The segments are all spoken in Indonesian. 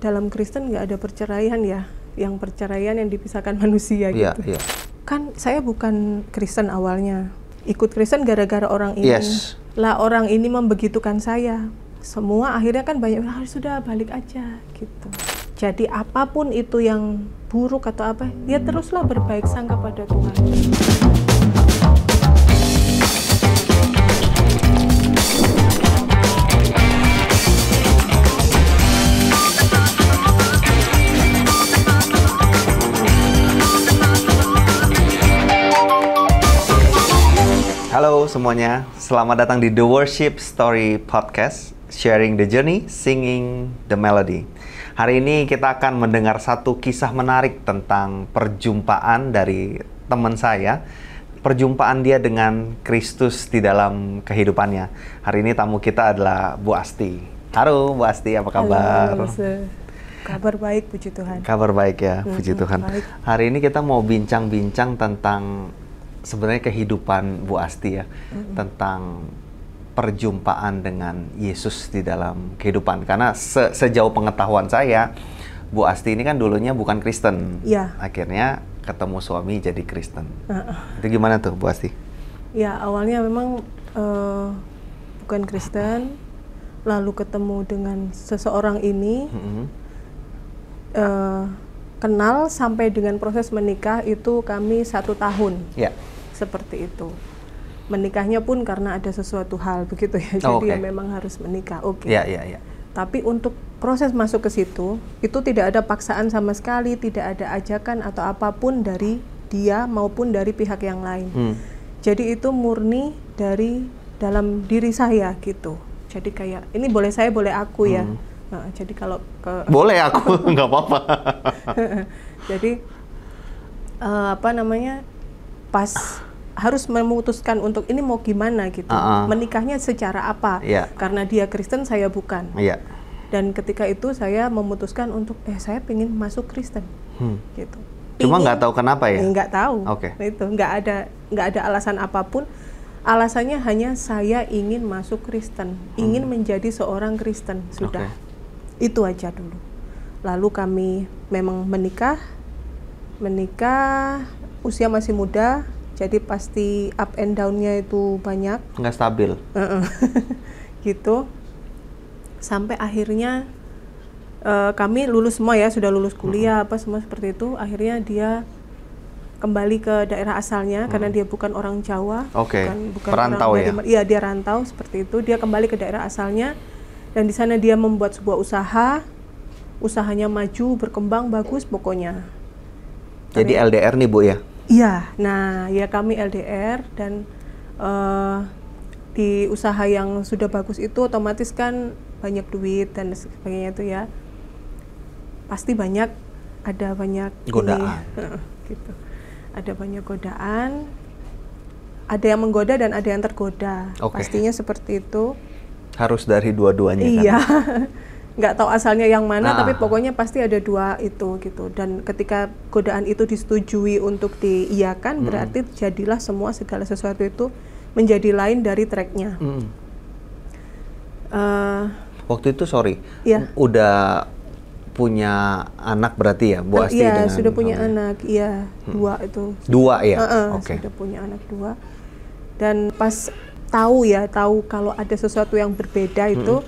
dalam Kristen nggak ada perceraian ya, yang perceraian yang dipisahkan manusia gitu. Iya. Kan saya bukan Kristen awalnya, ikut Kristen gara-gara orang ini. Yes. Lah orang ini membegitukan saya. Semua akhirnya kan banyak, sudah balik aja gitu. Jadi apapun itu yang buruk atau apa, ya teruslah berbaik sangka pada Tuhan. Halo semuanya, selamat datang di The Worship Story Podcast, sharing the journey, singing the melody. Hari ini kita akan mendengar satu kisah menarik tentang perjumpaan dari teman saya, perjumpaan dia dengan Kristus di dalam kehidupannya. Hari ini tamu kita adalah Bu Asti. Halo Bu Asti, apa kabar? Halo, kabar baik, puji Tuhan. Kabar baik ya, puji Tuhan. Baik. Hari ini kita mau bincang-bincang tentang sebenarnya kehidupan Bu Asti ya, tentang perjumpaan dengan Yesus di dalam kehidupan. Karena sejauh pengetahuan saya, Bu Asti ini kan dulunya bukan Kristen. Iya. Akhirnya ketemu suami jadi Kristen. Itu gimana tuh Bu Asti? Ya awalnya memang bukan Kristen, lalu ketemu dengan seseorang ini, kenal sampai dengan proses menikah itu kami 1 tahun. Ya. Seperti itu. Menikahnya pun karena ada sesuatu hal begitu ya. Jadi ya memang harus menikah. Oke. Ya. Tapi untuk proses masuk ke situ itu tidak ada paksaan sama sekali, tidak ada ajakan atau apapun dari dia maupun dari pihak yang lain. Jadi itu murni dari dalam diri saya gitu. Jadi kayak ini boleh saya, boleh aku ya. Nah, jadi kalau ke boleh aku nggak apa-apa. Jadi pas harus memutuskan untuk ini mau gimana gitu, menikahnya secara apa, karena dia Kristen saya bukan, dan ketika itu saya memutuskan untuk saya pengen masuk Kristen, gitu. Cuma nggak tahu kenapa ya? Nggak tahu. Oke. Itu nggak ada alasan apapun, alasannya hanya saya ingin masuk Kristen, ingin menjadi seorang Kristen, sudah. Itu aja dulu. Lalu kami memang menikah usia masih muda, jadi pasti up and down-nya itu banyak. Nggak stabil. Gitu. Sampai akhirnya kami lulus semua ya, sudah lulus kuliah apa semua seperti itu. Akhirnya dia kembali ke daerah asalnya karena dia bukan orang Jawa. Bukan perantau orang ya? Iya, dia rantau seperti itu. Dia kembali ke daerah asalnya dan di sana dia membuat sebuah usahanya maju, berkembang, bagus pokoknya. Jadi LDR nih Bu ya? Iya, nah ya kami LDR dan di usaha yang sudah bagus itu otomatis kan banyak duit dan sebagainya itu ya. Pasti ada banyak godaan. Gitu. Ada banyak godaan, ada yang menggoda dan ada yang tergoda. Pastinya seperti itu. Harus dari dua-duanya iya. Kan? Nggak tahu asalnya yang mana, tapi pokoknya pasti ada dua itu gitu. Dan ketika godaan itu disetujui untuk diiyakan, berarti jadilah segala sesuatu itu menjadi lain dari tracknya. Waktu itu udah punya anak berarti ya Bu Asti? Iya, sudah punya anak, iya 2 itu. 2 ya? Sudah punya anak 2. Dan pas tahu kalau ada sesuatu yang berbeda itu,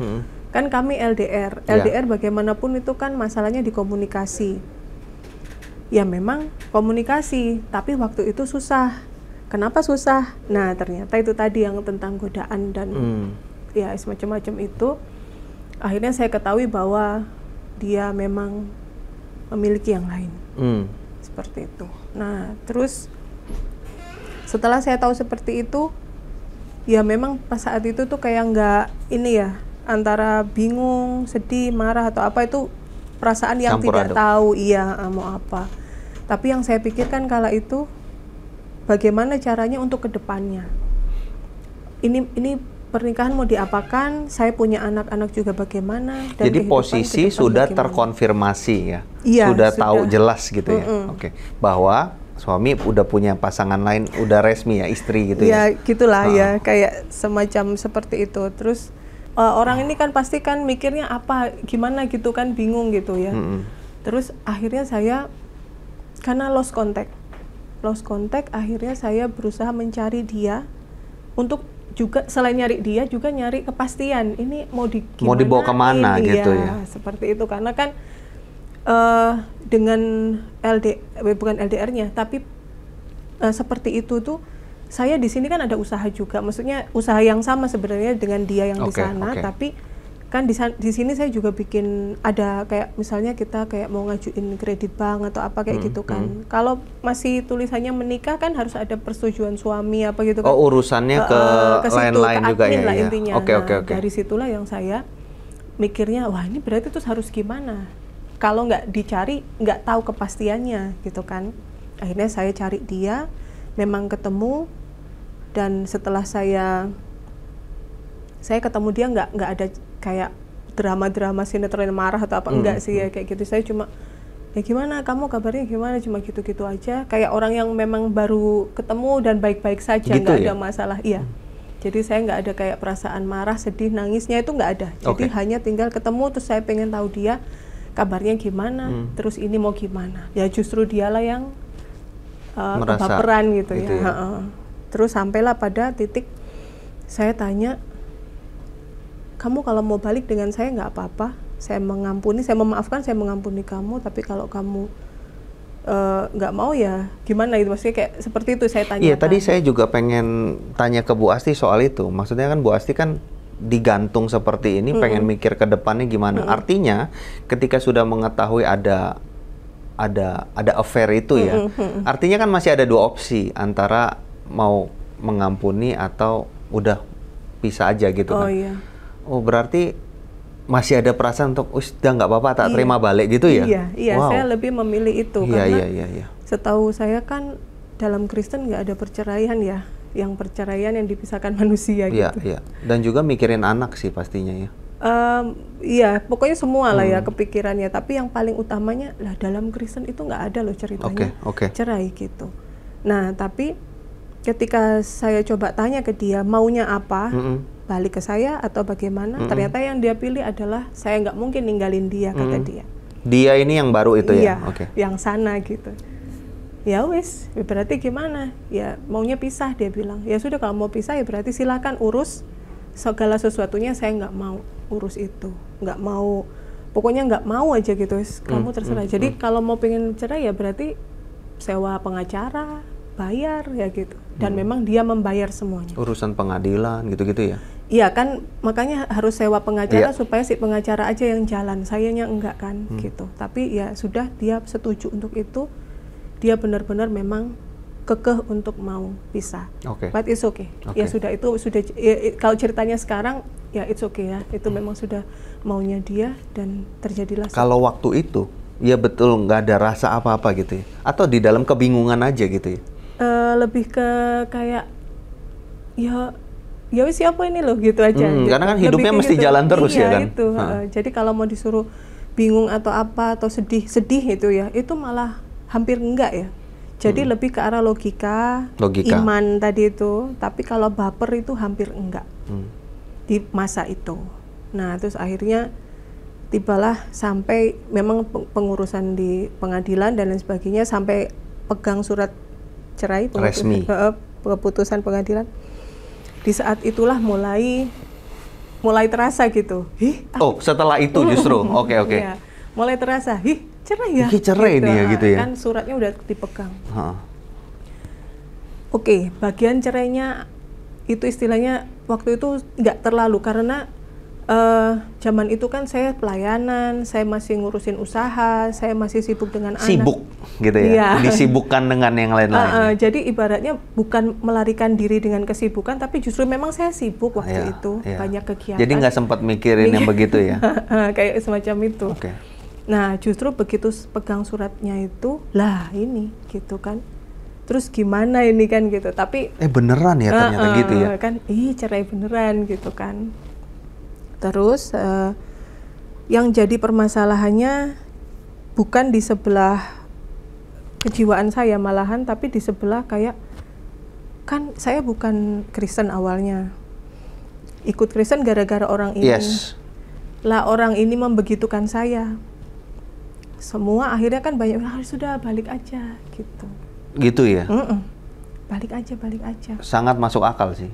kan kami LDR bagaimanapun itu kan masalahnya di komunikasi. Ya memang komunikasi, tapi waktu itu susah. Kenapa susah? Nah ternyata itu tadi yang tentang godaan dan ya semacam-macam itu. Akhirnya saya ketahui bahwa dia memang memiliki yang lain. Seperti itu. Nah terus setelah saya tahu seperti itu, ya memang pas saat itu tuh kayak nggak antara bingung, sedih, marah atau apa itu perasaan yang campur tidak aduk. Tahu mau apa. Tapi yang saya pikirkan kala itu bagaimana caranya untuk kedepannya. Ini pernikahan mau diapakan? Saya punya anak-anak juga bagaimana? Dan jadi posisi sudah terkonfirmasi ya? Iya, sudah tahu jelas gitu ya? Bahwa suami udah punya pasangan lain, udah resmi ya, istri gitu ya? Ya gitulah ya, kayak semacam seperti itu. Terus orang ini kan pasti kan mikirnya apa, gimana gitu kan, bingung gitu ya. Terus akhirnya saya karena lost contact, akhirnya saya berusaha mencari dia untuk juga selain nyari dia juga nyari kepastian ini mau dibawa kemana gitu ya. Seperti itu karena kan dengan bukan LDR-nya tapi seperti itu tuh saya di sini kan ada usaha juga, maksudnya usaha yang sama sebenarnya dengan dia yang di sana, tapi kan di sini saya juga bikin ada kayak misalnya kita kayak mau ngajuin kredit bank atau apa kayak gitu kan. Kalau masih tulisannya menikah kan harus ada persetujuan suami apa gitu kan. Oh, urusannya ke lain-lain juga ya. Lah intinya. Oke. Dari situlah yang saya mikirnya, wah ini berarti terus harus gimana? Kalau nggak dicari, nggak tahu kepastiannya gitu kan. Akhirnya saya cari dia, memang ketemu, dan setelah saya ketemu dia nggak ada kayak drama sinetron marah atau apa, enggak sih ya kayak gitu. Saya cuma ya gimana kamu kabarnya gimana, cuma gitu-gitu aja kayak orang yang memang baru ketemu dan baik-baik saja, nggak ada masalah. Iya, jadi saya nggak ada kayak perasaan marah, sedih, nangisnya itu nggak ada. Jadi hanya tinggal ketemu terus saya pengen tahu dia kabarnya gimana, terus ini mau gimana. Ya justru dialah yang kebaperan gitu ya. Terus sampailah pada titik saya tanya, kamu kalau mau balik dengan saya nggak apa-apa, saya mengampuni, saya memaafkan, saya mengampuni kamu, tapi kalau kamu nggak mau ya gimana itu, maksudnya kayak seperti itu saya tanya. Iya, tadi saya juga pengen tanya ke Bu Asti soal itu. Maksudnya kan Bu Asti kan digantung seperti ini, pengen mikir ke depannya gimana. Artinya ketika sudah mengetahui ada affair itu ya, artinya kan masih ada dua opsi, antara mau mengampuni atau udah pisah aja gitu kan. Oh, berarti masih ada perasaan untuk udah nggak apa-apa, tak terima balik gitu ya? Iya, wow. Saya lebih memilih itu karena iya. Setahu saya kan dalam Kristen nggak ada perceraian ya, yang perceraian yang dipisahkan manusia gitu. Iya, dan juga mikirin anak sih pastinya ya. Iya, pokoknya semua lah ya kepikirannya. Tapi yang paling utamanya lah dalam Kristen itu nggak ada loh ceritanya cerai gitu. Nah, tapi ketika saya coba tanya ke dia maunya apa, balik ke saya atau bagaimana, ternyata yang dia pilih adalah saya nggak mungkin ninggalin dia, kata dia. Dia ini yang baru itu ya? Yang sana gitu. Ya wis, berarti gimana? Ya maunya pisah, dia bilang. Ya sudah, kalau mau pisah ya berarti silakan urus segala sesuatunya, saya nggak mau urus itu, nggak mau, pokoknya nggak mau aja gitu, kamu terserah. Jadi kalau mau pengen cerai ya berarti sewa pengacara, bayar ya gitu, dan memang dia membayar semuanya. Urusan pengadilan gitu-gitu ya? Iya kan, makanya harus sewa pengacara supaya si pengacara aja yang jalan, sayanya enggak kan gitu. Tapi ya sudah, dia setuju untuk itu, dia benar-benar memang kekeh untuk mau pisah. But it's okay. Ya sudah, itu sudah ya, kalau ceritanya sekarang ya it's okay ya, itu memang sudah maunya dia dan terjadilah. Kalau waktu itu ya betul nggak ada rasa apa-apa gitu ya, atau di dalam kebingungan aja gitu ya? Lebih ke kayak ya wis siapa ini loh gitu aja. Gitu. Karena kan hidupnya mesti gitu. Jalan terus ya kan. Itu. Jadi kalau mau disuruh bingung atau apa atau sedih itu ya, itu malah hampir enggak ya. Jadi lebih ke arah logika, iman tadi itu. Tapi kalau baper itu hampir enggak di masa itu. Nah terus akhirnya tibalah sampai memang pengurusan di pengadilan dan lain sebagainya, sampai pegang surat cerai resmi, keputusan pengadilan. Di saat itulah mulai terasa gitu. Setelah itu justru. Oke. Ya, mulai terasa, cerai ya. Cerai gitu, nih ya gitu ya. Kan suratnya udah dipegang. Oke, bagian cerainya itu istilahnya waktu itu nggak terlalu, karena zaman itu kan saya pelayanan, saya masih ngurusin usaha, saya masih sibuk dengan anak. Sibuk gitu ya, disibukkan dengan yang lain-lain. Jadi ibaratnya bukan melarikan diri dengan kesibukan, tapi justru memang saya sibuk waktu itu, banyak kegiatan. Jadi nggak sempat mikirin yang begitu ya? Kayak semacam itu. Nah justru begitu pegang suratnya itu, lah ini gitu kan. Terus gimana ini kan gitu, tapi beneran ya ternyata gitu ya? Kan, cerai beneran gitu kan. Terus yang jadi permasalahannya bukan di sebelah kejiwaan saya malahan, tapi di sebelah kayak, kan saya bukan Kristen awalnya. ikut Kristen gara-gara orang ini. Yes. Lah orang ini membegitukan saya. Semua akhirnya kan banyak sudah balik aja gitu. Gitu ya. Balik aja. Sangat masuk akal sih.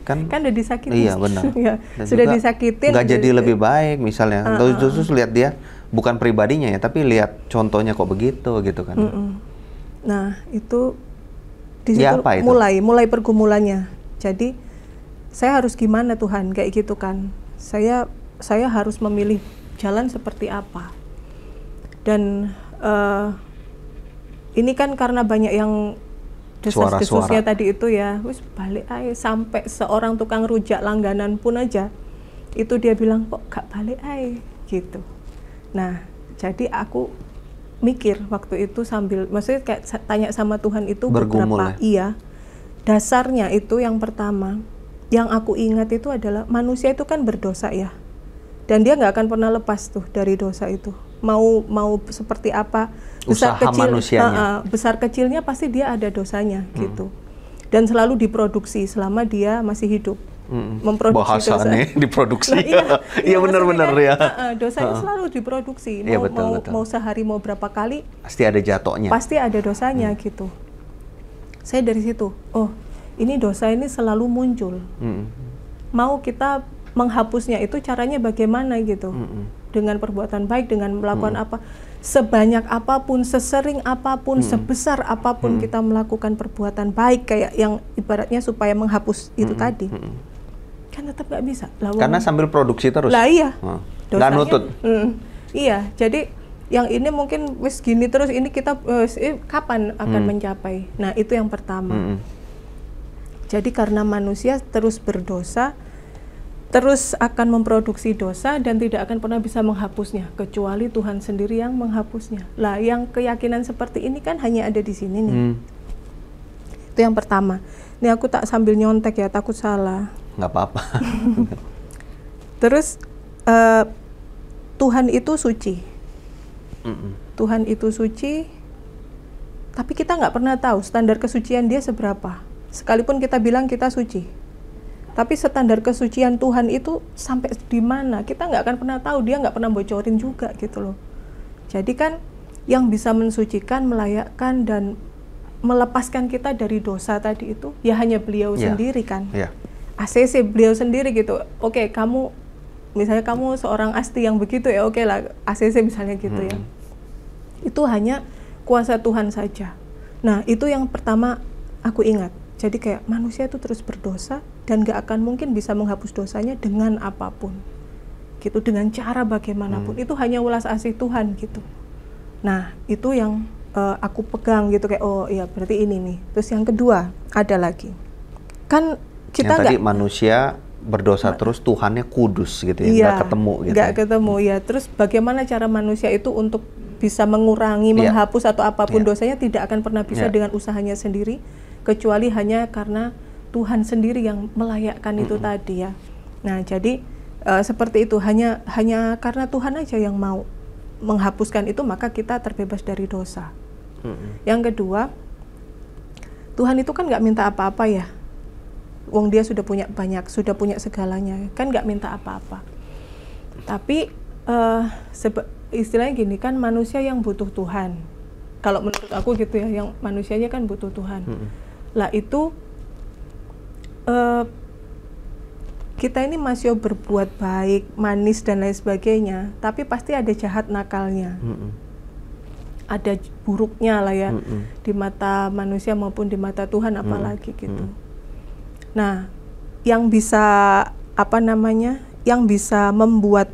kan udah disakitin. Iya benar. Ya, sudah disakitin. Nggak jadi lebih baik misalnya. Terus lihat dia bukan pribadinya ya, tapi lihat contohnya kok begitu gitu kan. Nah itu di situ ya, apa itu? mulai pergumulannya. Jadi saya harus gimana Tuhan kayak gitu kan? Saya harus memilih jalan seperti apa? Dan ini kan karena banyak yang desas-desusnya tadi itu ya, wis balik aja, sampai seorang tukang rujak langganan pun aja itu dia bilang kok gak balik aja gitu. Nah jadi aku mikir waktu itu sambil maksudnya kayak tanya sama Tuhan itu beberapa iya dasarnya itu yang pertama yang aku ingat itu adalah manusia itu kan berdosa ya, dan dia nggak akan pernah lepas tuh dari dosa itu. Mau seperti apa besar kecilnya pasti dia ada dosanya gitu, dan selalu diproduksi selama dia masih hidup. Memproduksi bahasanya dosa. Diproduksi. Nah, iya benar-benar ya. Dosanya selalu diproduksi. Mau sehari mau berapa kali pasti ada jatuhnya. Pasti ada dosanya gitu. Saya dari situ, oh ini dosa ini selalu muncul. Mau kita menghapusnya itu caranya bagaimana gitu. Dengan perbuatan baik, dengan melakukan apa, sebanyak apapun, sesering apapun, sebesar apapun kita melakukan perbuatan baik kayak yang ibaratnya supaya menghapus itu tadi, kan tetap nggak bisa. Karena sambil produksi terus. Lah iya, nggak nutut. Iya, jadi yang ini mungkin wis gini terus, ini kita kapan akan mencapai? Nah itu yang pertama. Jadi karena manusia terus berdosa, terus akan memproduksi dosa dan tidak akan pernah bisa menghapusnya kecuali Tuhan sendiri yang menghapusnya. Lah yang keyakinan seperti ini kan hanya ada di sini nih. Itu yang pertama. Ini aku tak sambil nyontek ya, takut salah. Nggak apa-apa. Terus Tuhan itu suci. Tuhan itu suci, tapi kita nggak pernah tahu standar kesucian dia seberapa. Sekalipun kita bilang kita suci, tapi standar kesucian Tuhan itu sampai di mana kita nggak akan pernah tahu. Dia nggak pernah bocorin juga gitu loh. Jadi kan yang bisa mensucikan, melayakkan dan melepaskan kita dari dosa tadi itu ya hanya Beliau sendiri kan. ACC Beliau sendiri gitu. Oke, kamu misalnya kamu seorang Asti yang begitu ya, oke lah ACC misalnya gitu ya. Itu hanya kuasa Tuhan saja. Nah itu yang pertama aku ingat. Jadi kayak manusia itu terus berdosa dan gak akan mungkin bisa menghapus dosanya dengan apapun gitu, dengan cara bagaimanapun. Itu hanya welas asih Tuhan gitu. Nah itu yang aku pegang gitu, kayak oh iya berarti ini nih. Terus yang kedua ada lagi kan kita yang tadi manusia berdosa terus, Tuhannya kudus gitu ya, nggak ketemu gitu. Nggak ketemu ya. Terus bagaimana cara manusia itu untuk bisa mengurangi, menghapus atau apapun dosanya, tidak akan pernah bisa dengan usahanya sendiri, kecuali hanya karena Tuhan sendiri yang melayakkan itu tadi ya. Nah jadi seperti itu, hanya karena Tuhan aja yang mau menghapuskan itu, maka kita terbebas dari dosa. Yang kedua, Tuhan itu kan nggak minta apa-apa ya. Wong dia sudah punya banyak, sudah punya segalanya, kan nggak minta apa-apa. Tapi istilahnya gini kan, manusia yang butuh Tuhan. Kalau menurut aku gitu ya, yang manusianya kan butuh Tuhan. Lah itu kita ini masih berbuat baik, manis dan lain sebagainya, tapi pasti ada jahat nakalnya. Ada buruknya lah ya, di mata manusia maupun di mata Tuhan apalagi gitu. Nah, yang bisa yang bisa membuat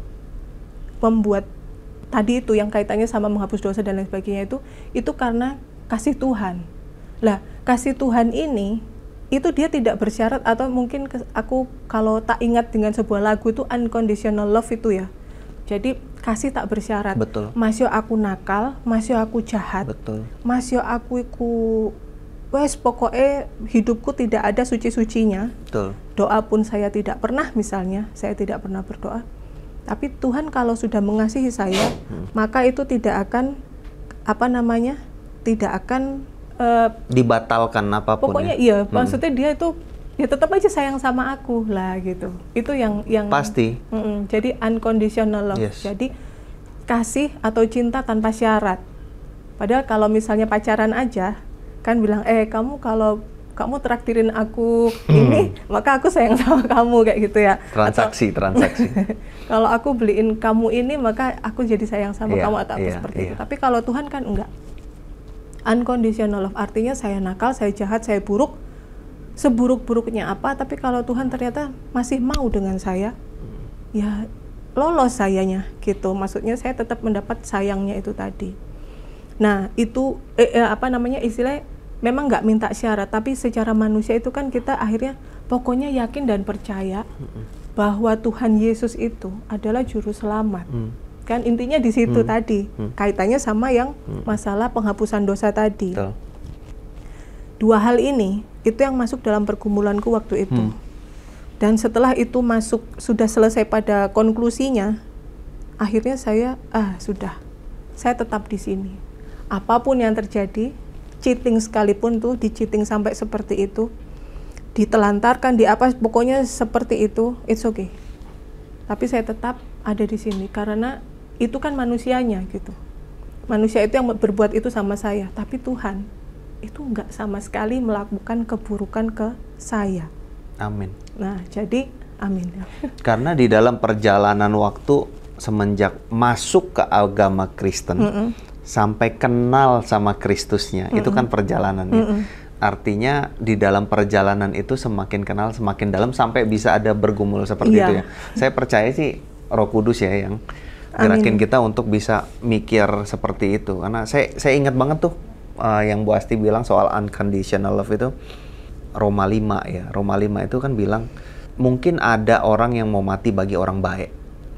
tadi itu yang kaitannya sama menghapus dosa dan lain sebagainya itu karena kasih Tuhan. Lah, kasih Tuhan ini itu dia tidak bersyarat, atau mungkin aku kalau tak ingat dengan sebuah lagu itu unconditional love itu ya. Jadi kasih tak bersyarat. Betul. Masih aku nakal, masih aku jahat. Betul. Masih aku wes pokoknya hidupku tidak ada suci-sucinya. Betul. Doa pun saya tidak pernah, misalnya saya tidak pernah berdoa. Tapi Tuhan kalau sudah mengasihi saya, maka itu tidak akan tidak akan dibatalkan apapun. Pokoknya iya, maksudnya dia itu ya tetap aja sayang sama aku lah gitu. Itu yang pasti. Jadi unconditional love. Yes. Jadi kasih atau cinta tanpa syarat. Padahal kalau misalnya pacaran aja kan bilang kamu kalau kamu traktirin aku ini maka aku sayang sama kamu kayak gitu ya. Transaksi. Kalau aku beliin kamu ini maka aku jadi sayang sama kamu atau apa seperti itu. Tapi kalau Tuhan kan enggak. Unconditional love artinya saya nakal, saya jahat, saya buruk, seburuk-buruknya apa, tapi kalau Tuhan ternyata masih mau dengan saya, ya lolos sayanya gitu. Maksudnya saya tetap mendapat sayangnya itu tadi. Nah itu istilahnya memang nggak minta syarat, tapi secara manusia itu kan kita akhirnya pokoknya yakin dan percaya bahwa Tuhan Yesus itu adalah juru selamat. Kan intinya di situ tadi, kaitannya sama yang masalah penghapusan dosa tadi. Dua hal ini itu yang masuk dalam pergumulanku waktu itu. Dan setelah itu masuk, sudah selesai pada konklusinya, akhirnya saya sudah, saya tetap di sini. Apapun yang terjadi, cheating sekalipun tuh, di-cheating sampai seperti itu, ditelantarkan, di apa, pokoknya seperti itu, it's okay. Tapi saya tetap ada di sini karena itu kan manusianya gitu. Manusia itu yang berbuat itu sama saya, tapi Tuhan itu enggak sama sekali melakukan keburukan ke saya. Amin. Nah, jadi amin. Karena di dalam perjalanan waktu semenjak masuk ke agama Kristen sampai kenal sama Kristusnya, itu kan perjalanannya. Artinya di dalam perjalanan itu semakin kenal, semakin dalam sampai bisa ada bergumul seperti itu ya. Saya percaya sih Roh Kudus ya yang gerakin kita untuk bisa mikir seperti itu. Karena saya ingat banget tuh yang Bu Asti bilang soal unconditional love itu, Roma 5 ya. Roma 5 itu kan bilang mungkin ada orang yang mau mati bagi orang baik.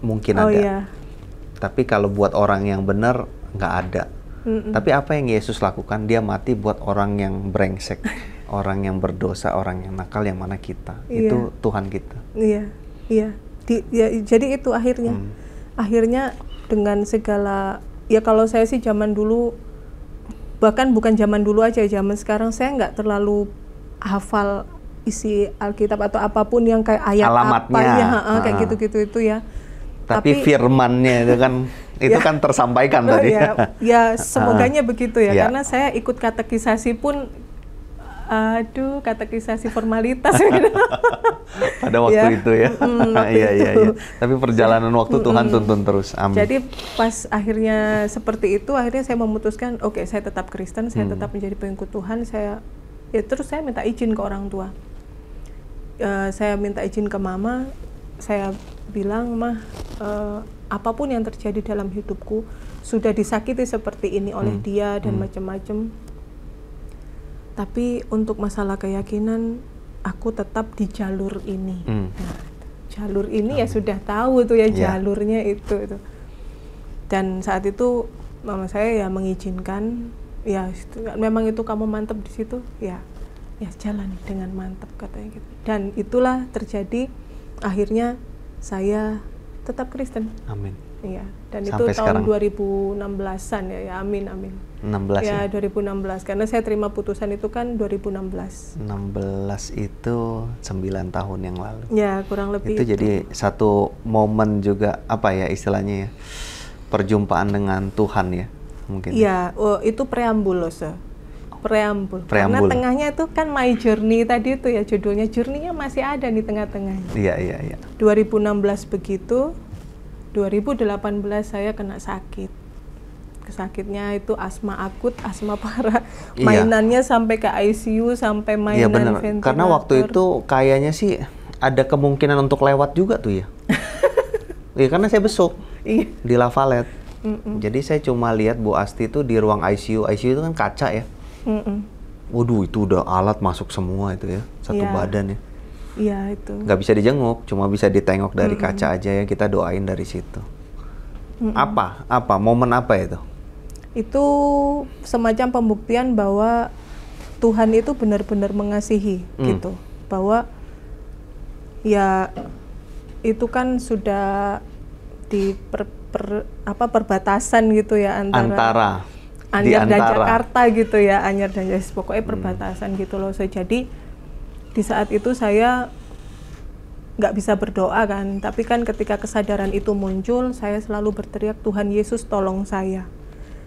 Mungkin ada. Iya. Tapi kalau buat orang yang benar nggak ada. Tapi apa yang Yesus lakukan? Dia mati buat orang yang brengsek, orang yang berdosa, orang yang nakal, yang mana kita. Itu Tuhan kita. Iya. Jadi itu akhirnya. Akhirnya dengan segala, ya kalau saya sih zaman dulu, bahkan bukan zaman dulu aja, zaman sekarang saya nggak terlalu hafal isi Alkitab atau apapun yang kayak ayat alamatnya, apa ya, kayak gitu-gitu itu ya. Tapi firman-nya itu kan itu kan tersampaikan tadi. Ya semoganya begitu ya, karena saya ikut katekisasi pun, katekisasi formalitas gitu. Pada waktu itu ya. Iya. Tapi perjalanan waktu Tuhan tuntun terus. Amin. Jadi pas akhirnya seperti itu, akhirnya saya memutuskan, oke, saya tetap Kristen, saya tetap menjadi pengikut Tuhan. Terus saya minta izin ke orang tua. Saya minta izin ke mama. Saya bilang, Mah, apapun yang terjadi dalam hidupku, sudah disakiti seperti ini oleh dia dan macam-macam. Tapi untuk masalah keyakinan, aku tetap di jalur ini. Nah, jalur ini ya sudah tahu tuh ya jalurnya itu. Dan saat itu mama saya ya mengizinkan, ya memang itu kamu mantap di situ, ya jalan dengan mantap katanya gitu. Dan itulah terjadi, akhirnya saya tetap Kristen. Amin. Iya, dan sampai itu tahun sekarang. 2016-an ya, amin. 16 ya? 2016, karena saya terima putusan itu kan 2016. 16 itu 9 tahun yang lalu. Ya, kurang lebih itu. Jadi satu momen juga, apa ya istilahnya ya, perjumpaan dengan Tuhan ya, mungkin. Iya, itu preambul loh, Preambul. Karena tengahnya itu kan My Journey tadi itu ya, judulnya Journey-nya masih ada di tengah-tengahnya. Iya. 2016 begitu, 2018 saya kena sakit. Sakitnya itu asma akut, asma parah. Mainannya sampai ke ICU, sampai mainan ventilator. Karena waktu itu kayaknya sih ada kemungkinan untuk lewat juga tuh ya. Iya, karena saya besuk di Lavalet. Jadi saya cuma lihat Bu Asti itu di ruang ICU. ICU itu kan kaca ya. Waduh, itu udah alat masuk semua itu ya, satu badan ya. Iya, itu. Nggak bisa dijenguk, cuma bisa ditengok dari kaca aja ya. Kita doain dari situ. Apa momen apa itu? Itu semacam pembuktian bahwa Tuhan itu benar-benar mengasihi gitu. Bahwa ya itu kan sudah di perbatasan gitu ya antara Anyar dan Jakarta gitu ya, Anyar dan Jakarta, pokoknya perbatasan gitu loh. Jadi Di saat itu saya nggak bisa berdoa kan, tapi kan ketika kesadaran itu muncul, saya selalu berteriak, Tuhan Yesus tolong saya.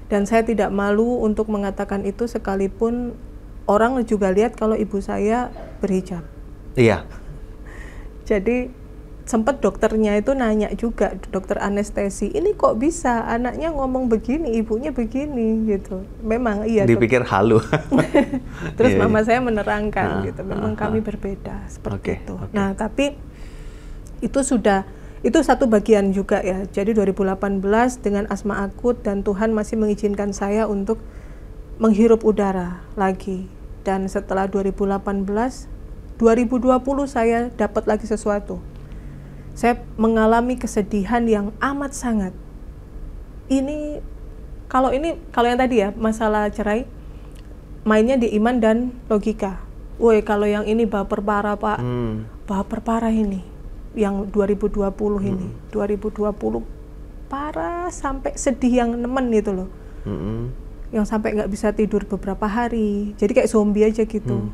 Dan saya tidak malu untuk mengatakan itu sekalipun orang juga lihat kalau ibu saya berhijab. Iya. Jadi sempat dokternya itu nanya juga, dokter anestesi, ini kok bisa anaknya ngomong begini, ibunya begini gitu. Memang iya. Dipikir halu. Terus mama saya menerangkan gitu, memang kami berbeda seperti itu. Nah tapi itu satu bagian juga ya. Jadi 2018 dengan asma akut dan Tuhan masih mengizinkan saya untuk menghirup udara lagi. Dan setelah 2018, 2020 saya dapat lagi sesuatu. Saya mengalami kesedihan yang amat sangat. Kalau yang tadi ya, masalah cerai, mainnya di iman dan logika. Woi, kalau yang ini baper parah Pak, baper parah ini. Yang 2020 ini, 2020 parah sampai sedih yang nemen gitu loh. Yang sampai nggak bisa tidur beberapa hari. Jadi kayak zombie aja gitu.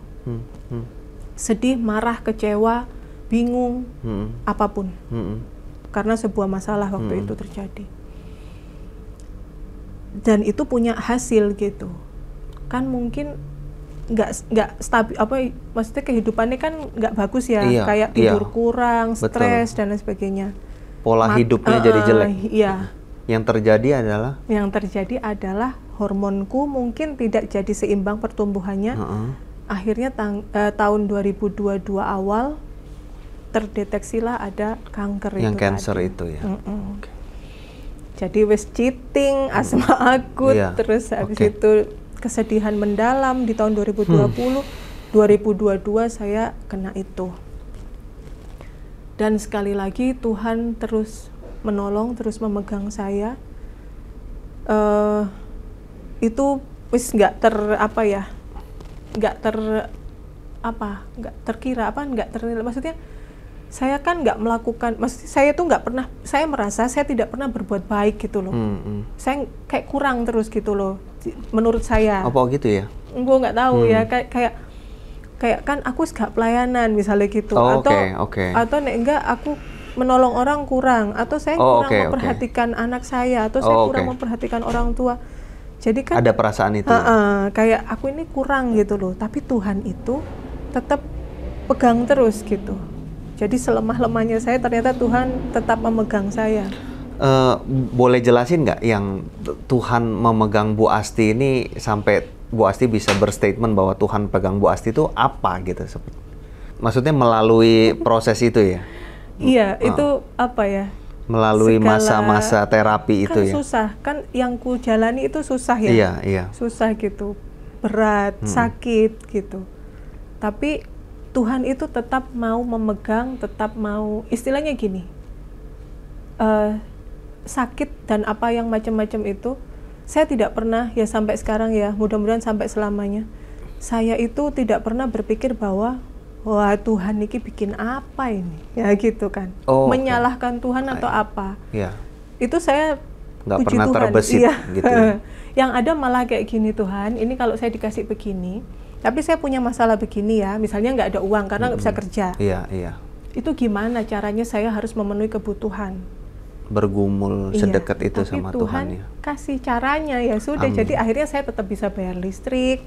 Sedih, marah, kecewa, bingung, apapun. Karena sebuah masalah waktu itu terjadi. Dan itu punya hasil gitu. Kan mungkin nggak stabil, maksudnya kehidupannya kan nggak bagus ya, kayak tidur kurang, stres dan lain sebagainya. Pola hidupnya jadi jelek. Iya. Yang terjadi adalah hormonku mungkin tidak jadi seimbang pertumbuhannya. Akhirnya tahun 2022 awal terdeteksilah ada kanker. Yang cancer itu ya. Jadi wis cheating, asma akut, terus habis itu kesedihan mendalam di tahun 2020, 2022 saya kena itu. Dan sekali lagi Tuhan terus menolong, terus memegang saya. Itu wis nggak terkira, maksudnya saya kan nggak melakukan, maksudnya saya tuh nggak pernah, saya merasa saya tidak pernah berbuat baik gitu loh. Saya kayak kurang terus gitu loh, menurut saya. Apa gitu ya? Gue nggak tahu ya, kayak kan aku nggak pelayanan misalnya gitu, atau nek enggak aku menolong orang kurang, atau saya kurang memperhatikan anak saya, atau saya kurang memperhatikan orang tua. Jadi kan ada perasaan itu. Kayak aku ini kurang gitu loh, tapi Tuhan itu tetap pegang terus gitu. Jadi selemah-lemahnya saya ternyata Tuhan tetap memegang saya. Boleh jelasin nggak yang Tuhan memegang Bu Asti ini sampai Bu Asti bisa berstatement bahwa Tuhan pegang Bu Asti itu apa gitu? Maksudnya melalui proses itu ya? Iya, itu apa ya? Melalui masa-masa terapi itu ya? Kan susah, kan yang ku jalani itu susah ya? Iya. Susah gitu, berat, sakit gitu. Tapi Tuhan itu tetap mau memegang, tetap mau, istilahnya gini, sakit dan apa yang macam-macam itu, saya tidak pernah, ya sampai sekarang ya, mudah-mudahan sampai selamanya, saya itu tidak pernah berpikir bahwa, wah Tuhan ini bikin apa ini, ya gitu kan, menyalahkan Tuhan atau apa. Itu saya nggak puji pernah Tuhan, terbesit gitu. Yang ada malah kayak gini, Tuhan, ini kalau saya dikasih begini, tapi saya punya masalah begini ya, misalnya nggak ada uang karena nggak bisa kerja. Iya. Itu gimana caranya saya harus memenuhi kebutuhan? Bergumul sedekat itu tapi sama Tuhan ya. Kasih caranya ya sudah. Jadi akhirnya saya tetap bisa bayar listrik,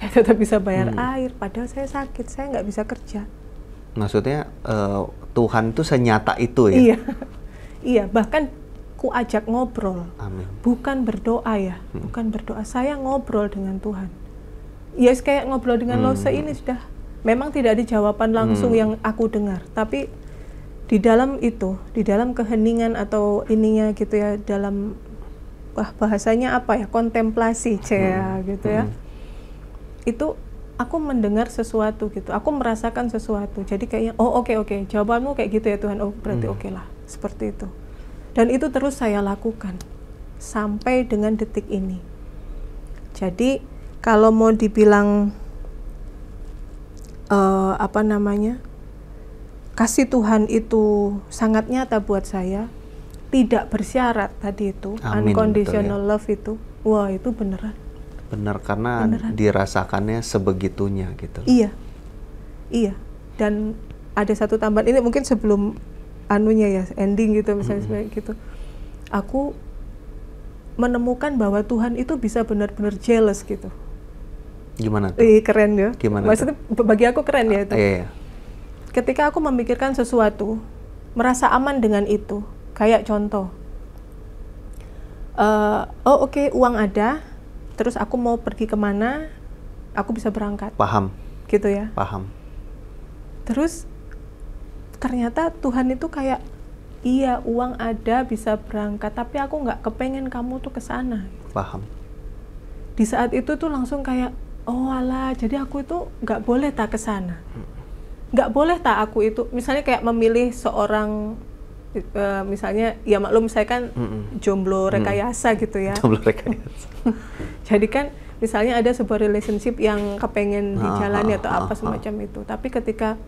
saya tetap bisa bayar air. Padahal saya sakit, saya nggak bisa kerja. Maksudnya Tuhan itu senyata itu ya? Iya. Bahkan ku ajak ngobrol. Amin. Bukan berdoa ya, bukan berdoa. Saya ngobrol dengan Tuhan. Ya kayak ngobrol dengan Lose ini sudah. Memang tidak ada jawaban langsung yang aku dengar, tapi di dalam itu, di dalam keheningan atau ininya gitu ya, dalam bahasanya apa ya, kontemplasi gitu ya. Itu aku mendengar sesuatu gitu, aku merasakan sesuatu. Jadi kayaknya oke, jawabanmu kayak gitu ya Tuhan. Berarti oke lah, seperti itu. Dan itu terus saya lakukan sampai dengan detik ini. Jadi kalau mau dibilang kasih Tuhan itu sangat nyata buat saya, tidak bersyarat tadi itu. Amin, unconditional love itu, wah itu beneran. Beneran karena dirasakannya sebegitunya gitu. Iya. Dan ada satu tambahan, ini mungkin sebelum anunya ya, ending gitu misalnya gitu. Aku menemukan bahwa Tuhan itu bisa benar-benar jealous gitu. Gimana tuh? Keren ya. Gimana Maksudnya bagi aku keren ya itu. Iya. Ketika aku memikirkan sesuatu, merasa aman dengan itu. Kayak contoh, oke, uang ada, terus aku mau pergi kemana, aku bisa berangkat. Paham. Gitu ya. Paham. Terus ternyata Tuhan itu kayak, iya uang ada bisa berangkat, tapi aku nggak kepengen kamu tuh ke sana. Paham. Di saat itu tuh langsung kayak, oh alah, jadi aku itu nggak boleh tak ke sana. Nggak boleh tak aku itu, misalnya kayak memilih seorang, misalnya, ya maklum saya kan jomblo rekayasa gitu ya. Jomblo rekayasa. Jadi kan misalnya ada sebuah relationship yang kepengen dijalani atau apa semacam itu. Tapi ketika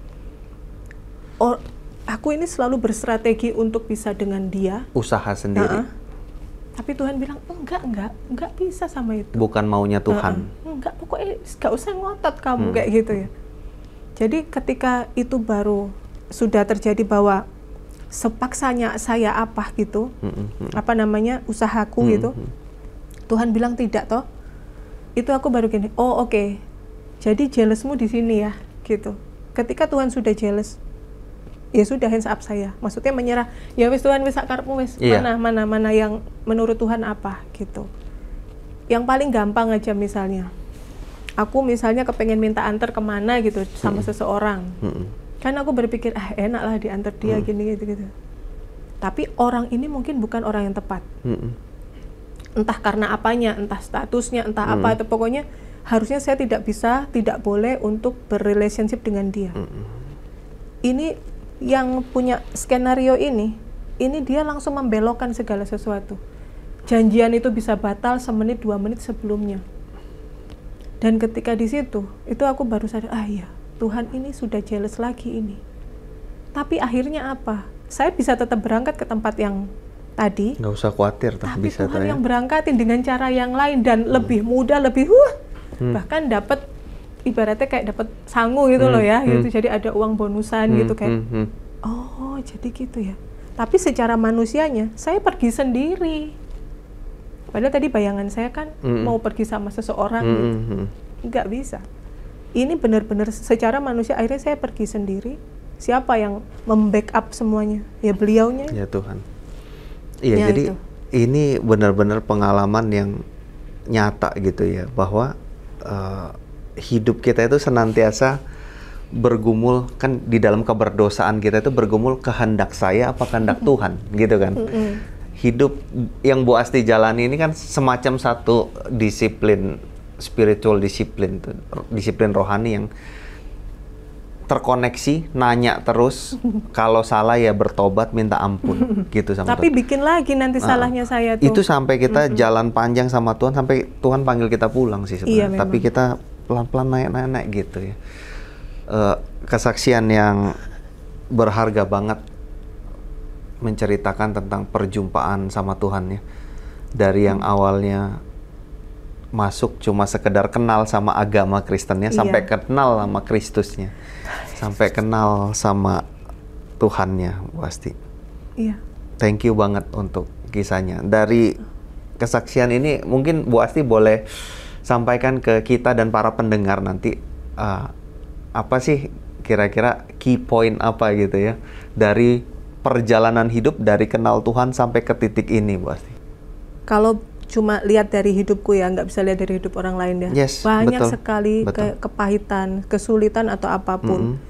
aku ini selalu berstrategi untuk bisa dengan dia. Usaha sendiri. Tapi Tuhan bilang, enggak bisa sama itu. Bukan maunya Tuhan. Enggak, pokoknya nggak usah ngotot kamu kayak gitu ya. Jadi ketika itu baru sudah terjadi bahwa sepaksanya saya apa gitu, apa namanya, usahaku gitu, Tuhan bilang tidak toh, itu aku baru gini, oh oke. Jadi jealousmu di sini ya, gitu. Ketika Tuhan sudah jealous, ya sudah, hands up saya. Maksudnya menyerah, ya wis Tuhan, wis akarmu wis, mana yang menurut Tuhan apa gitu. Yang paling gampang aja misalnya, aku misalnya kepengen minta antar kemana gitu sama seseorang. Kan aku berpikir, enak lah diantar dia gini gitu. Tapi orang ini mungkin bukan orang yang tepat. Entah karena apanya, entah statusnya, entah apa, itu pokoknya harusnya saya tidak boleh untuk berrelationship dengan dia. Ini yang punya skenario ini dia langsung membelokkan segala sesuatu. Janjian itu bisa batal semenit 2 menit sebelumnya. Dan ketika di situ, itu aku baru sadar, iya, Tuhan ini sudah jealous lagi ini. Tapi akhirnya apa? Saya bisa tetap berangkat ke tempat yang tadi. Nggak usah khawatir, tapi bisa Tuhan yang berangkatin dengan cara yang lain dan lebih mudah, lebih bahkan dapat, ibaratnya kayak dapat sangu gitu loh ya. Gitu. Jadi ada uang bonusan gitu kayak. Oh, jadi gitu ya. Tapi secara manusianya, saya pergi sendiri. Padahal tadi bayangan saya kan mau pergi sama seseorang gitu. Nggak bisa. Ini benar-benar secara manusia, akhirnya saya pergi sendiri. Siapa yang membackup semuanya? Ya beliaunya. Ya Tuhan. Iya, ya, jadi itu. Ini benar-benar pengalaman yang nyata gitu ya, bahwa hidup kita itu senantiasa bergumul, kan di dalam keberdosaan kita itu bergumul kehendak saya apa kehendak Tuhan gitu kan. Hidup yang Bu Asti jalani ini kan semacam satu disiplin, spiritual disiplin, disiplin rohani yang terkoneksi, nanya terus, kalau salah ya bertobat, minta ampun gitu sama Tapi Tuhan. Bikin lagi nanti salahnya saya tuh. Itu sampai kita jalan panjang sama Tuhan, sampai Tuhan panggil kita pulang sih sebenarnya. Iya, tapi kita pelan-pelan naik-naik gitu ya. Kesaksian yang berharga banget, menceritakan tentang perjumpaan sama Tuhan ya. Dari yang awalnya masuk cuma sekedar kenal sama agama Kristennya, sampai kenal sama Kristusnya, sampai kenal sama Tuhannya, Bu Asti. Iya. Thank you banget untuk kisahnya. Dari kesaksian ini mungkin Bu Asti boleh sampaikan ke kita dan para pendengar nanti, apa sih kira-kira key point apa gitu ya dari perjalanan hidup dari kenal Tuhan sampai ke titik ini, Bu Asti. Kalau cuma lihat dari hidupku ya, nggak bisa lihat dari hidup orang lain ya. Yes, banyak betul, sekali kepahitan, kesulitan atau apapun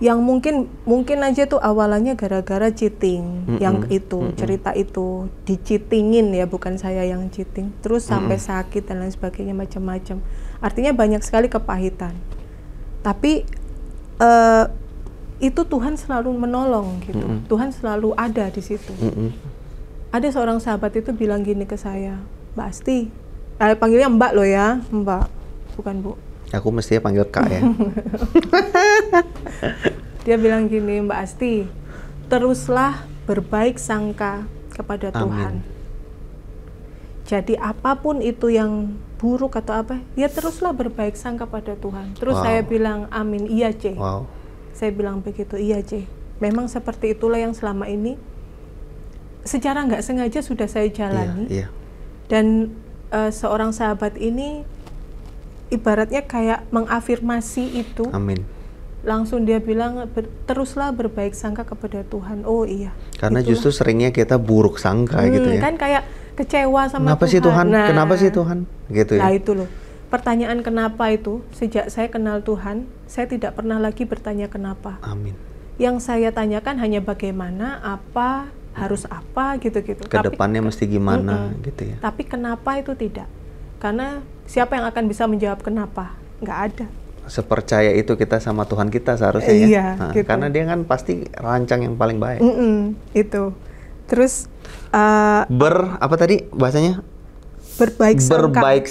yang mungkin aja tuh awalannya gara-gara cheating, yang itu cerita itu dicheatingin ya, bukan saya yang cheating, terus sampai sakit dan lain sebagainya, macam-macam. Artinya banyak sekali kepahitan. Tapi itu Tuhan selalu menolong gitu. Tuhan selalu ada di situ. Ada seorang sahabat itu bilang gini ke saya, Mbak Asti, panggilnya Mbak loh ya, Mbak, bukan Bu. Aku mestinya panggil Kak ya. Dia bilang gini, Mbak Asti, teruslah berbaik sangka kepada Tuhan. Jadi apapun itu yang buruk atau apa, ya teruslah berbaik sangka pada Tuhan. Terus saya bilang, amin, iya C. Saya bilang begitu, iya C, memang seperti itulah yang selama ini secara nggak sengaja sudah saya jalani. Dan seorang sahabat ini ibaratnya kayak mengafirmasi itu. Amin. Langsung dia bilang, teruslah berbaik sangka kepada Tuhan. Oh iya. Karena itulah. Justru seringnya kita buruk sangka gitu ya. Kan kayak kecewa sama kenapa Tuhan. Sih Tuhan? Nah, kenapa sih Tuhan? Gitu ya. Nah itu loh. Pertanyaan kenapa itu, sejak saya kenal Tuhan, saya tidak pernah lagi bertanya kenapa. Amin. Yang saya tanyakan hanya bagaimana, apa, harus apa, gitu-gitu. Kedepannya mesti gimana, gitu ya. Tapi kenapa itu tidak. Karena siapa yang akan bisa menjawab kenapa? Nggak ada. Sepercaya itu kita sama Tuhan kita seharusnya ya. Gitu. Karena dia kan pasti rancang yang paling baik. Itu. Terus apa tadi bahasanya? Berbaik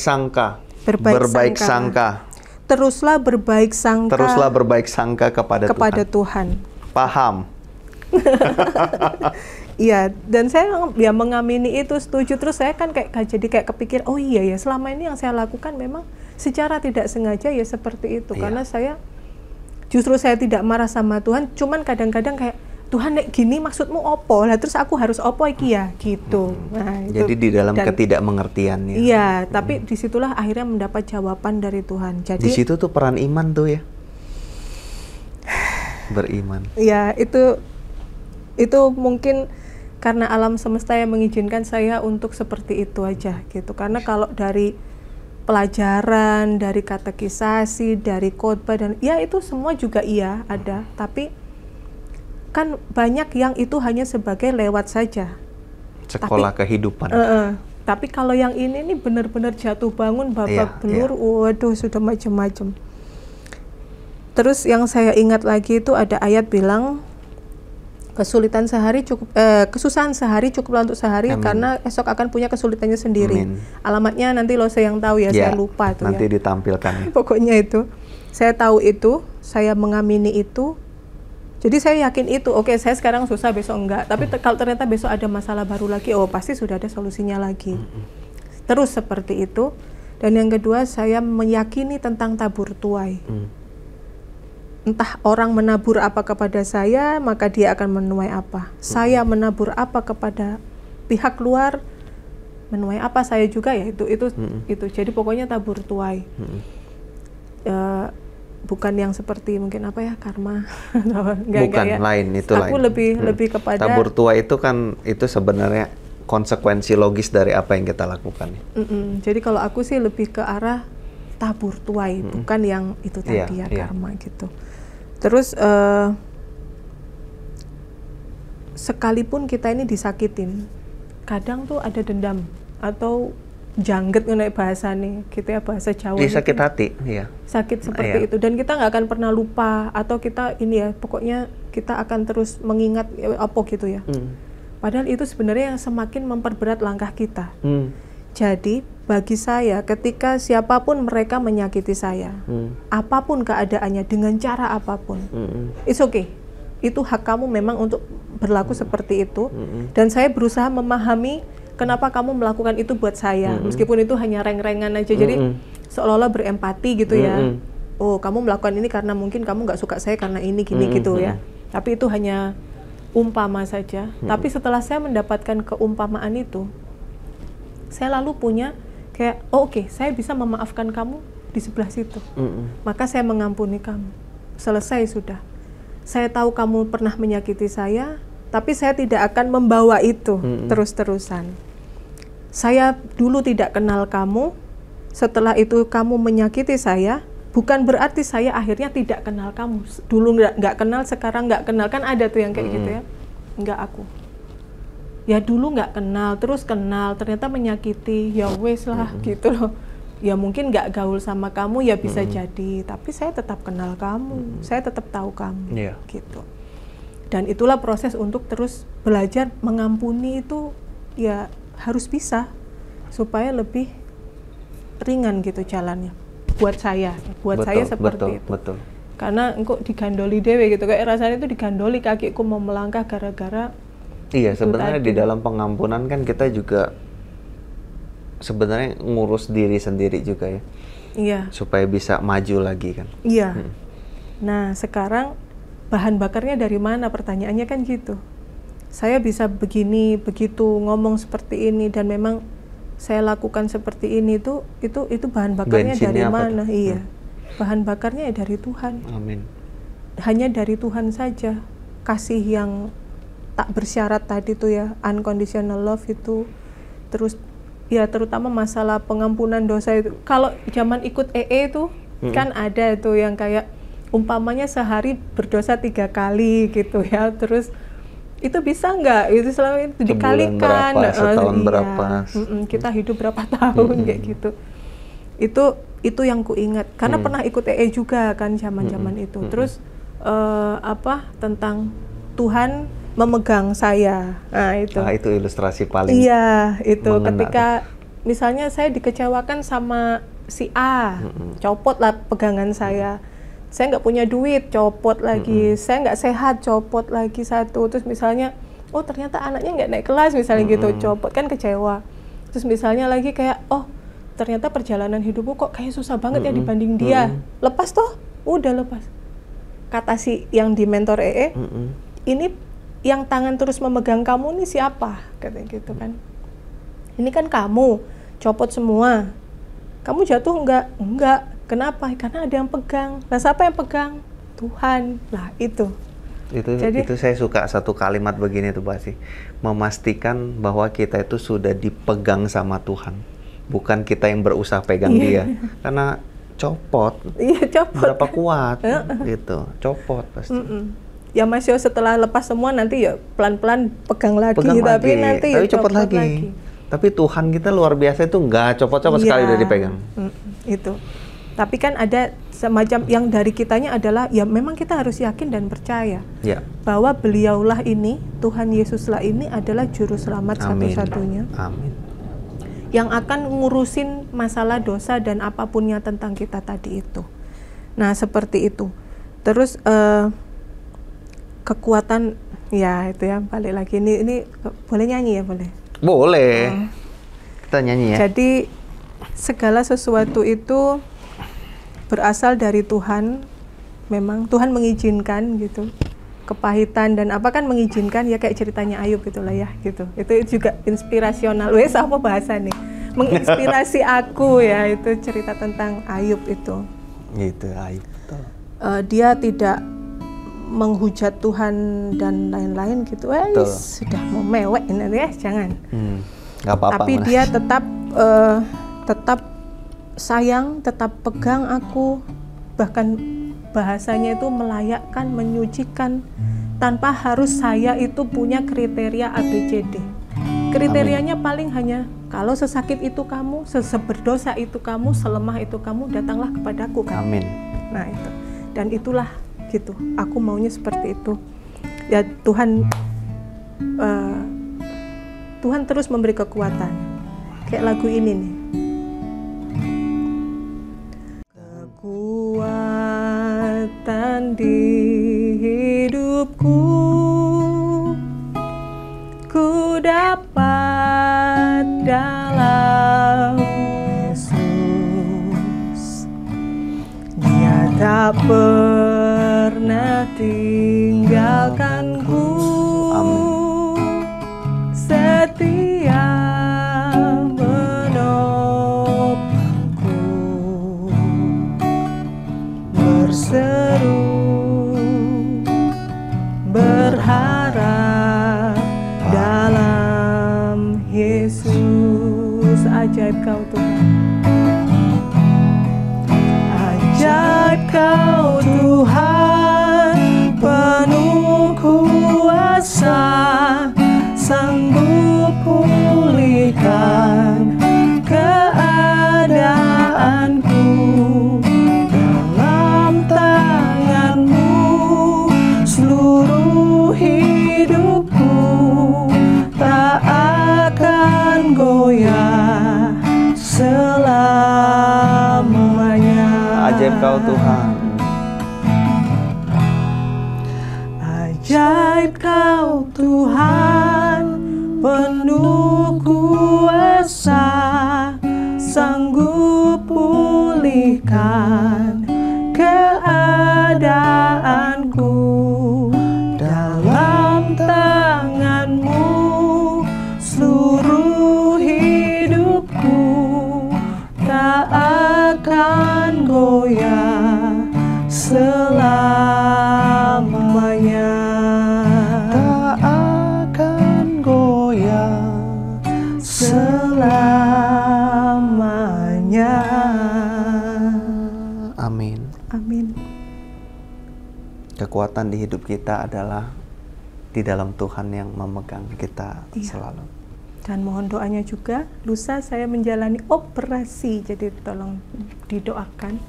sangka. Berbaik sangka. Teruslah berbaik sangka. Teruslah berbaik sangka kepada Tuhan. Paham. Iya, dan saya ya mengamini itu, setuju. Terus saya kan kayak kepikir, oh iya ya, selama ini yang saya lakukan memang secara tidak sengaja ya seperti itu. Karena saya tidak marah sama Tuhan, cuman kadang-kadang kayak, Tuhan nek gini maksudmu opo lah, terus aku harus opo iki ya gitu. Nah, itu. Jadi di dalam ketidakmengertiannya. Iya, tapi disitulah akhirnya mendapat jawaban dari Tuhan. Jadi di situ tuh peran iman tuh ya, beriman. Iya, itu mungkin karena alam semesta yang mengizinkan saya untuk seperti itu aja gitu. Karena kalau dari pelajaran, dari katekisasi, dari khotbah dan ya itu semua juga iya ada, tapi kan banyak yang itu hanya sebagai lewat saja. Sekolah kehidupan. Tapi kalau yang ini nih benar-benar jatuh bangun, babak belur, waduh sudah macam-macam. Terus yang saya ingat lagi itu ada ayat bilang, kesusahan sehari cukuplah untuk sehari. Amin. Karena esok akan punya kesulitannya sendiri. Amin. Alamatnya nanti lo saya yang tahu ya, saya lupa tuh nanti ditampilkan. Pokoknya itu, saya tahu itu, saya mengamini itu. Jadi saya yakin itu, oke saya sekarang susah, besok enggak. Tapi kalau ternyata besok ada masalah baru lagi, oh pasti sudah ada solusinya lagi. Terus seperti itu. Dan yang kedua, saya meyakini tentang tabur tuai. Entah orang menabur apa kepada saya, maka dia akan menuai apa. Saya menabur apa kepada pihak luar, menuai apa saya juga ya itu. Jadi pokoknya tabur tuai. Bukan yang seperti mungkin apa ya, karma. Bukan ya. Lain itu aku lain. lebih kepada tabur tuai itu kan itu sebenarnya konsekuensi logis dari apa yang kita lakukan. Jadi kalau aku sih lebih ke arah tabur tuai, bukan yang itu tadi karma gitu. Terus sekalipun kita ini disakitin, kadang tuh ada dendam atau jangget ngenai bahasa nih, gitu ya, bahasa Jawa. Sakit hati, sakit seperti itu, dan kita nggak akan pernah lupa, atau kita ini ya, pokoknya kita akan terus mengingat apa gitu ya. Padahal itu sebenarnya yang semakin memperberat langkah kita. Jadi bagi saya, ketika siapapun mereka menyakiti saya, apapun keadaannya, dengan cara apapun, it's okay. Itu hak kamu memang untuk berlaku seperti itu. Dan saya berusaha memahami kenapa kamu melakukan itu buat saya, meskipun itu hanya reng-rengan aja. Jadi seolah-olah berempati gitu ya. Oh, kamu melakukan ini karena mungkin kamu nggak suka saya karena ini gini gitu ya. Tapi itu hanya umpama saja. Tapi setelah saya mendapatkan keumpamaan itu, saya lalu punya kayak, oh, oke, saya bisa memaafkan kamu di sebelah situ. Maka saya mengampuni kamu. Selesai sudah. Saya tahu kamu pernah menyakiti saya, tapi saya tidak akan membawa itu terus-terusan. Saya dulu tidak kenal kamu, setelah itu kamu menyakiti saya, bukan berarti saya akhirnya tidak kenal kamu. Dulu nggak kenal, sekarang nggak kenal, kan ada tuh yang kayak gitu ya. Nggak aku. Ya dulu nggak kenal, terus kenal, ternyata menyakiti, ya wes lah gitu loh. Ya mungkin nggak gaul sama kamu, ya bisa jadi, tapi saya tetap kenal kamu, saya tetap tahu kamu, gitu. Dan itulah proses untuk terus belajar mengampuni itu, ya harus bisa supaya lebih ringan gitu jalannya buat saya seperti itu. Betul. Karena engkau digandoli dewe gitu, kayak rasanya itu digandoli, kakiku mau melangkah gara-gara. Iya, sebenarnya di dalam pengampunan kan kita juga sebenarnya ngurus diri sendiri juga ya. Iya. Supaya bisa maju lagi kan. Iya. Nah sekarang bahan bakarnya dari mana, pertanyaannya kan gitu. Saya bisa begini, begitu, ngomong seperti ini, dan memang saya lakukan seperti ini, itu bahan bakarnya dari mana? Iya, bahan bakarnya ya dari Tuhan. Amin. Hanya dari Tuhan saja. Kasih yang tak bersyarat tadi tuh ya, unconditional love itu. Terus ya terutama masalah pengampunan dosa itu. Kalau zaman ikut EE itu kan ada itu yang kayak umpamanya sehari berdosa 3 kali gitu ya, terus itu bisa nggak itu selama itu dikalikan setahun berapa, kita hidup berapa tahun kayak gitu. Itu yang ku ingat karena pernah ikut EE juga kan zaman itu. Terus tentang Tuhan memegang saya. Nah, itu ilustrasi paling itu mengena. Ketika misalnya saya dikecewakan sama si A, copot lah pegangan saya nggak punya duit, copot lagi, saya nggak sehat, copot lagi satu. Terus misalnya, oh ternyata anaknya nggak naik kelas misalnya gitu, copot, kan kecewa. Terus misalnya lagi kayak, oh ternyata perjalanan hidupku kok kayak susah banget ya dibanding dia, lepas toh, udah lepas. Kata si yang di mentor EE, ini yang tangan terus memegang kamu nih siapa? Katanya gitu kan. Ini kan kamu, copot semua. Kamu jatuh enggak. Kenapa? Karena ada yang pegang. Nah, siapa yang pegang? Tuhan. Lah, itu. Jadi, itu saya suka satu kalimat begini tuh pasti. Memastikan bahwa kita itu sudah dipegang sama Tuhan. Bukan kita yang berusaha pegang dia. Karena copot. Iya, copot. Berapa kuat gitu. Copot pasti. Ya Mas Yo, setelah lepas semua nanti ya pelan-pelan pegang lagi. Tapi nanti ya copot lagi. Tapi Tuhan kita luar biasa, itu nggak copot-copot sekali udah dipegang. Itu. Tapi kan ada semacam yang dari kitanya adalah ya memang kita harus yakin dan percaya bahwa beliaulah ini, Tuhan Yesuslah ini adalah juru selamat satu-satunya. Amin. Yang akan ngurusin masalah dosa dan apapunnya tentang kita tadi itu. Nah, seperti itu. Terus kekuatan ya itu ya, balik lagi ini boleh nyanyi ya, boleh? Boleh. Kita nyanyi ya. Jadi segala sesuatu itu berasal dari Tuhan. Memang Tuhan mengizinkan gitu. Kepahitan dan apa kan mengizinkan ya, kayak ceritanya Ayub itulah ya gitu. Itu juga inspirasional. Wes apa bahasa nih? Menginspirasi aku ya, itu cerita tentang Ayub itu. Gitu, Ayub. Dia tidak menghujat Tuhan dan lain-lain gitu. Sudah mau mewek ini ya, jangan. Nggak apa-apa. Tapi dia tetap sayang, tetap pegang aku, bahkan bahasanya itu melayakkan, menyucikan, tanpa harus saya itu punya kriteria ABCD. Kriterianya paling hanya, kalau sesakit itu kamu, seberdosa itu kamu, selemah itu kamu, datanglah kepadaku kan. Amin. Nah itu, dan itulah gitu, aku maunya seperti itu. Ya Tuhan terus memberi kekuatan, kayak lagu ini nih. Kekuatan di hidupku ku dapat dalam Yesus. Dia tak pernah tinggalkanku. Setia menopangku, berseru berharap dalam Yesus. Ajaib kau Tuhan, ajaib kau Tuhan, penuh kuasa, sanggup pulihkan keadaanku. Dalam tangan-Mu seluruh hidupku tak akan goyah selamanya. Ajaib kau Tuhan. Ajaib kau Tuhan, penuh kuasa, sanggup pulihkan keadaanku. akan goyah selamanya. Tak akan goyah Selamanya. Amin. Amin. Kekuatan di hidup kita adalah di dalam Tuhan yang memegang kita selalu. Dan mohon doanya juga, lusa saya menjalani operasi, jadi tolong didoakan.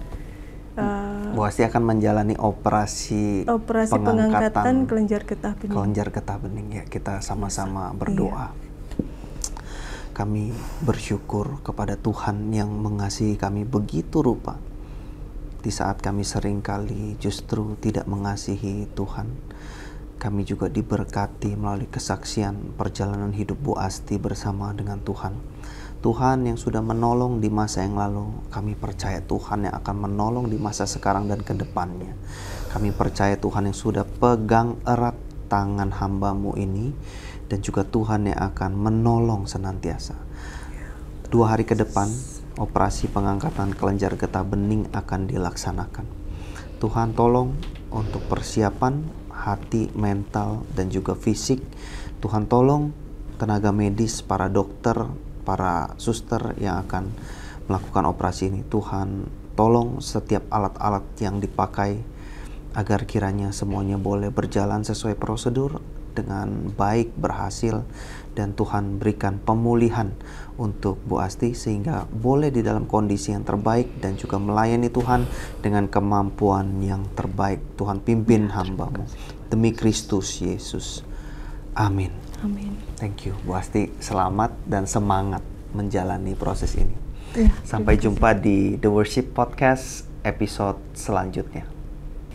Bu Asti akan menjalani operasi Pengangkatan kelenjar getah bening. Kelenjar getah bening, ya, kita sama-sama berdoa. Kami bersyukur kepada Tuhan yang mengasihi kami begitu rupa. Di saat kami seringkali justru tidak mengasihi Tuhan, kami juga diberkati melalui kesaksian perjalanan hidup Bu Asti bersama dengan Tuhan. Tuhan yang sudah menolong di masa yang lalu, kami percaya Tuhan yang akan menolong di masa sekarang dan ke depannya. Kami percaya Tuhan yang sudah pegang erat tangan hamba-Mu ini, dan juga Tuhan yang akan menolong senantiasa. 2 hari ke depan, operasi pengangkatan kelenjar getah bening akan dilaksanakan. Tuhan tolong untuk persiapan hati, mental, dan juga fisik. Tuhan tolong tenaga medis, para dokter, para suster yang akan melakukan operasi ini. Tuhan tolong setiap alat-alat yang dipakai agar kiranya semuanya boleh berjalan sesuai prosedur dengan baik, berhasil, dan Tuhan berikan pemulihan untuk Bu Asti sehingga boleh di dalam kondisi yang terbaik dan juga melayani Tuhan dengan kemampuan yang terbaik. Tuhan pimpin hamba-Mu demi Kristus Yesus. Amin. Amin. Thank you Bu Asti, selamat dan semangat menjalani proses ini. Ya, Sampai jumpa di The Worship Podcast episode selanjutnya.